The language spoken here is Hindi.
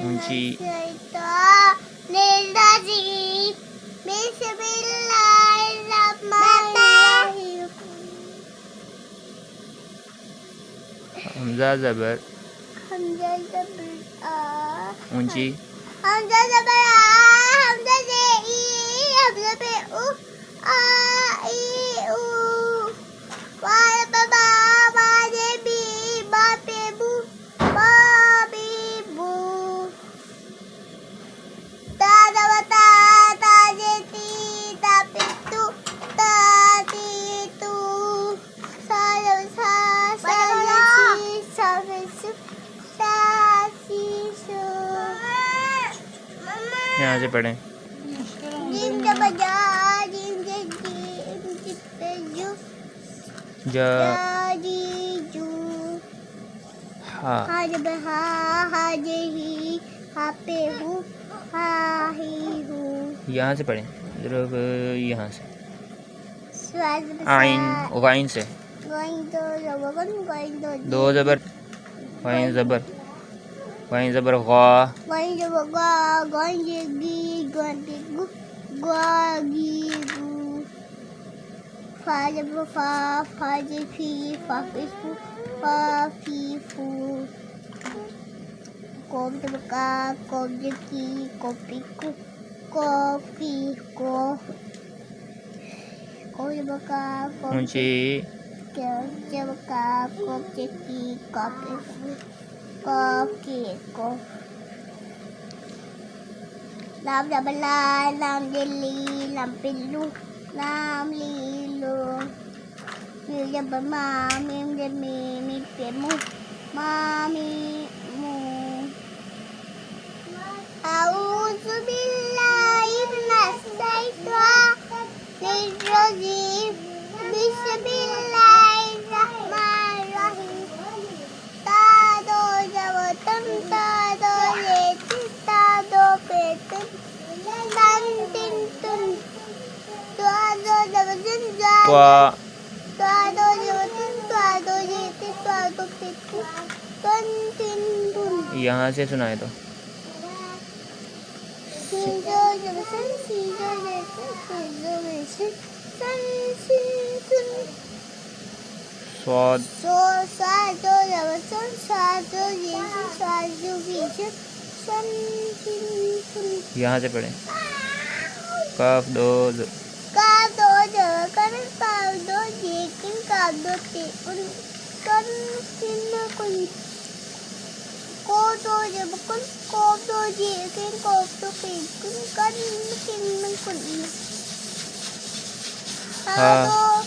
ऊंची हमजा ज़बर ऊंची हमजा ज़बर आ हमजा जे ई हमजा पे उ आ ई उ वार बाबा वाजे बी बा पे बू बा बी बू ता दवता ता जे ती ता पे तू ता ती तू सा सा सा सी सा सु सा सी सु यहाँ से पढ़ें। जिम जब जा जिम जे जिम पे जू जा जी जू हा हा जब हा जे ही हा पे हूँ हा ही हूँ यहाँ से पढ़ें। ज़रूर यहाँ से स्वाद आइन वाइन से गोइंग तो जबरन गोइंग तो दो ज़बर वाइन ज़बर गा गोइंग जब गा गोइंग जे गी गोइंग गु गा गी गु फा जब फा जे फी फा पे फू फा फी फू कोब जब का कोब जे की कॉपी को कॉपी को कोब जब का ऊंची जब का कोब जे की कॉपी कॉपी को लाम जब ला लाम जे ली लाम पिल्लू लाम लीलो मिल जब मा मिम जब मी पे मु मामी मु A'udzu billahi minasyaitonir rajim. Bismillahirrahmanirrahim. Ta do jawatan ta do yetin ta do petin tan tin tun ta do jawatan वा ta do jawatan ta do yetin ta do petin tan tin tun यहाँ से सुनाए तो स्वाद यहाँ से पढ़ें। काफ दो हाँ